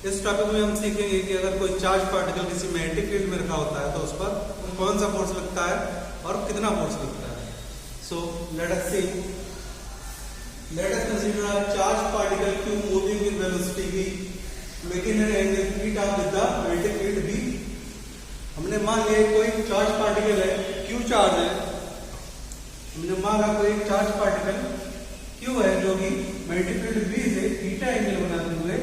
इस टॉपिक में हम सीखेंगे कि अगर कोई चार्ज पार्टिकल किसी मैग्नेटिक फील्ड में रखा होता है तो उस पर कौन सा फोर्स लगता है और कितना फोर्स लगता है। So let us see, let us consider a charge particle q moving with velocity v making an angle theta with the magnetic field v। हमने मान लिया कोई चार्ज पार्टिकल है, q चार्ज है, हमने माना कोई चार्ज पार्टिकल q है जो कि मैग्नेटिक फील्ड v से थीटा एंगल बनाते हुए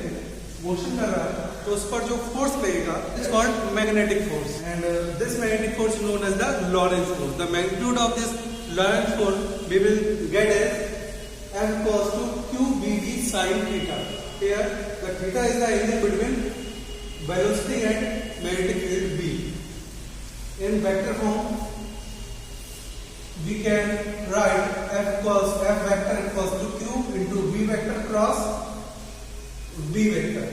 मोशन कर रहा है, तो उस पर जो फोर्स लगेगा is called magnetic force and this magnetic force known as the Lorentz force. The magnitude of this Lorentz force we will get as F equals to QBV sin theta. Here the theta is the angle between velocity and magnetic field B. In vector form we can write F vector equals to Q into V vector cross V vector.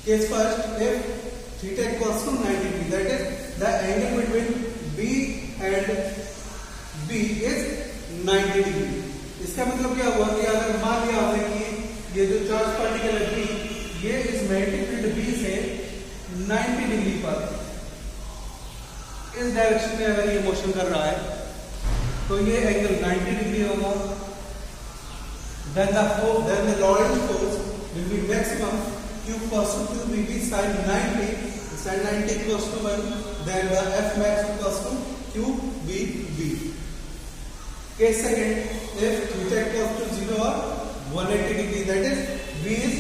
Case first, if theta equals to 90 degree, that is the angle between B and B is 90 degree. इसका मतलब क्या हुआ कि अगर मान लिया हमने कि ये जो चार्ज पार्टिकल है B, ये इस मैग्नेटिक फील्ड B से 90 डिग्री पर इस डायरेक्शन में अगर ये मोशन कर रहा है तो ये एंगल 90 डिग्री होगा। then the Lorentz force will be maximum Q equals to QBV sin 90, sin 90 equals to 1, then the F max equals to QBV. Case second, if theta equals to 0 or 180 degree, that is V is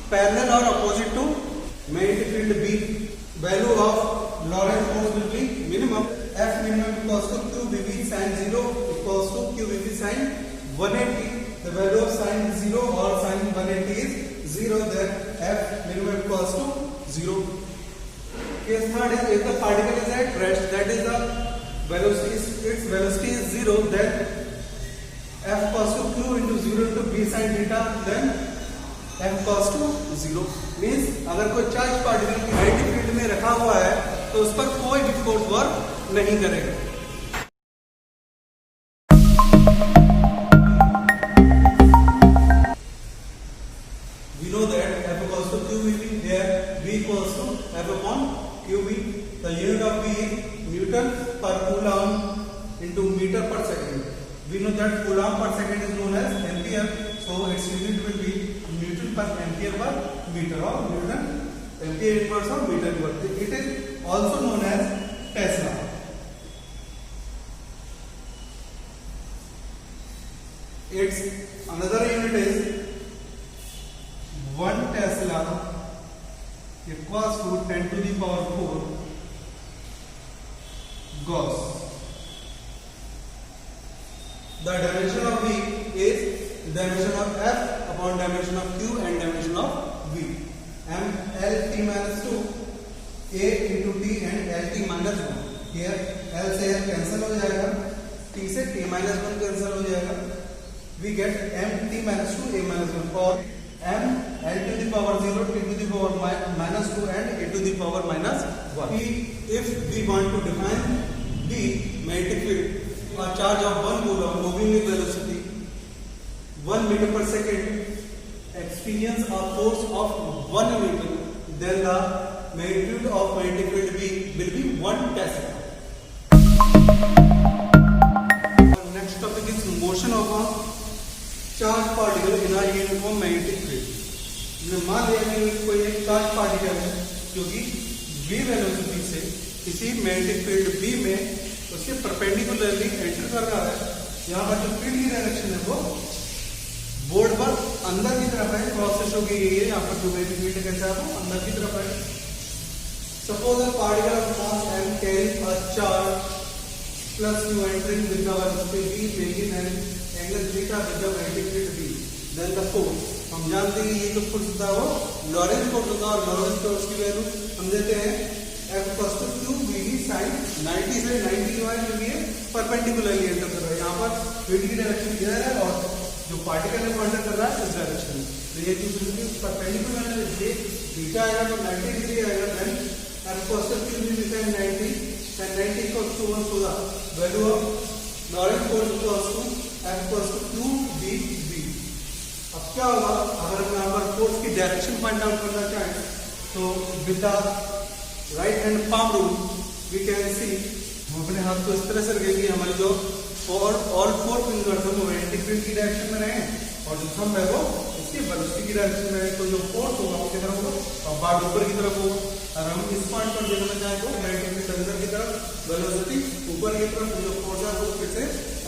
parallel or opposite to magnetic field B, value of Lorentz force will be minimum. F minimum equals to QBV sin 0 equals to QBV sin 180. The value of sin 0 or sin 180 is 0, then F minimum equals to 0. Case third is if the particle is at rest, that is the velocity, its velocity is 0, then F equals to Q into 0 into B sin theta, then F equals to 0. Means अगर कोई charge particle magnetic field में रखा हुआ है तो उस पर कोई भी फोर्स वर्क नहीं करेगा। We know that F equals to QBV, here V equals to F upon QB. The unit of V is Newton per Coulomb into meter per second. We know that Coulomb per second is known as ampere, so its unit will be Newton per ampere per meter or Newton ampere inverse or meter inverse. It is also known as Tesla. Its another unit is 1 Tesla equals to 10 to the power 4 Gauss. The dimension of V is dimension of F upon dimension of Q and dimension of V. M L T minus 2 A into T and L T minus 1. Here L से L cancel हो जाएगा, T से T minus 1 cancel हो जाएगा. We get M T minus 2 A minus 1 or M L to the power 0, T to the power minus 2 and A to the power minus 1. If we want to define the magnetic field, a charge of 1 coulomb moving with velocity 1 meter per second experience a force of 1 Newton, then the magnitude of magnetic field B will be 1 Tesla. Next topic is motion of a charge particle in a uniform magnetic field. हमने मान लिया कि कोई एक charge particle है जो कि v velocity से किसी मैग्नेटिक फील्ड B में उसके परपेंडिकुलरली एंटर कर रहा है। यहाँ पर जो फील्ड की डायरेक्शन है वो बोर्ड पर अंदर की तरफ है, क्रॉस से शो की गई है। यहाँ पर जो मैग्नेटिक फील्ड कैसा है वो अंदर की तरफ है। Suppose a particle of mass m carries a charge plus q entering with the velocity v making an angle theta with the magnetic field B. Then the force, हम जानते हैं ये जो फोर्स होता है वो लॉरेंस फोर्स होता है और लॉरेंस फोर्स की वैल्यू हम देते हैं F equals to QBV sin 90 से 90 जो है क्योंकि ये परपेंडिकुलरली एंटर कर रहा है। यहाँ पर फील्ड की डायरेक्शन इधर है और जो पार्टिकल है वो एंटर कर रहा है इस डायरेक्शन में। तो ये जो परपेंडिकुलर है ये थीटा आएगा तो 90 डिग्री आएगा, then F equals to QBV sin 90 and 90 equals to 1, so the value of Lorentz force equals to F equals to QBV. अब क्या होगा अगर हम यहाँ पर फोर्स की डायरेक्शन फाइंड आउट करना चाहें So with the right hand palm rule we can see, हम अपने हाथ को इस तरह से रखेंगे कि हमारे जो ऑल फोर फिंगर्स है वो एंटी क्लॉक की डायरेक्शन में रहे और जो थंब है वो इसकी वेलोसिटी की डायरेक्शन में रहे। तो जो फोर्स होगा वो किधर होगा, और बार ऊपर की तरफ होगा। और हम इस पॉइंट पर देखना चाहें तो राइट हैंड अंदर की तरफ, वेलोसिटी ऊपर की तरफ, जो फोर्स है वो फिर से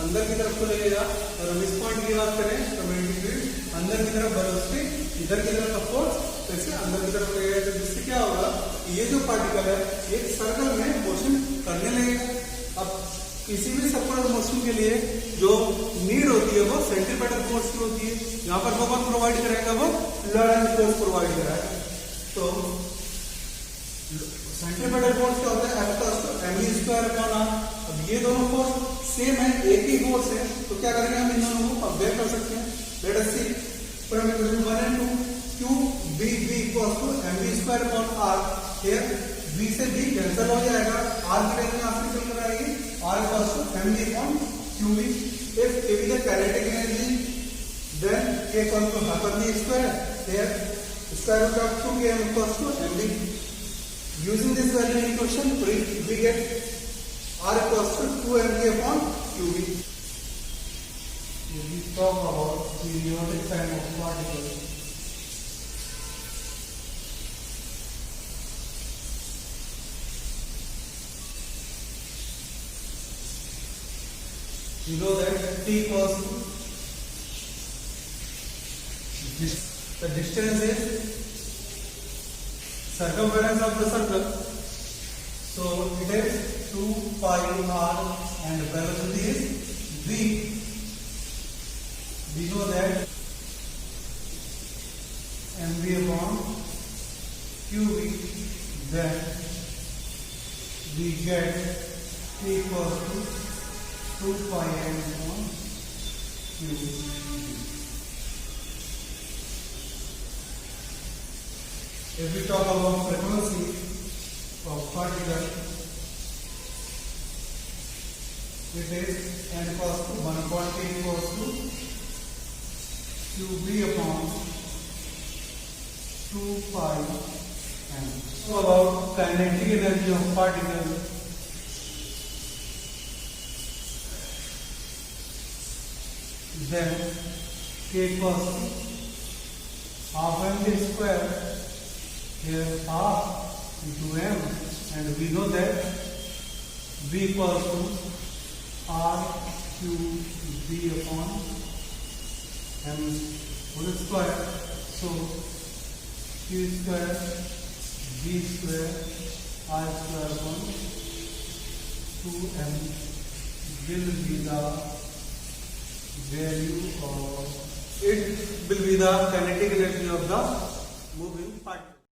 अंदर की तरफ को लगेगा। और हम इस पॉइंट की बात करें तो मैग्नेटिक फील्ड अंदर की तरफ, वेलोसिटी इधर की तरफ का फोर्स फिर से अंदर की तरफ लगेगा। तो जिससे क्या होगा, ये जो पार्टिकल है ये सर्कल में मोशन करने लगेगा। अब किसी भी सर्कुलर मोशन के लिए जो नीड होती है वो सेंट्रीपेटल फोर्स की होती है। यहाँ पर वो कौन प्रोवाइड कराएगा, वो लॉरेंट फोर्स प्रोवाइड कराएगा। तो सेंट्रीपेटल फोर्स क्या होता है, F=mv²/r। अब ये दोनों फोर्स सेम है, एक ही फोर्स है, तो क्या करेंगे हम इन दोनों को कंपेयर कर सकते हैं। Let us see from equation 1 and 2 Q=mv²/r। Here v से b कैंसिल हो जाएगा, r की वैल्यू यहां से निकल कर आएगी, r=mv/qv। if k is the kinetic energy then k =half-mv²। here square root of 2km =mv। using this value in equation we get r =2mv/qv। we talk about periodic time of particles, you know that t equals to the distance is circumference of the circle, so it is 2 pi r and velocity is v। we know that mv/qv, then we get t equals to 2 pi m/qv। If we talk about frequency of particle, it is n equals to 1.8 equals to qv/2 pi m। So about kinetic energy of particle, then k equals to half-mv², here half into m, and we know that v equals to r/qv/m whole square, so q² v² r²/2m will be the value of, it will be the kinetic energy of the moving particle.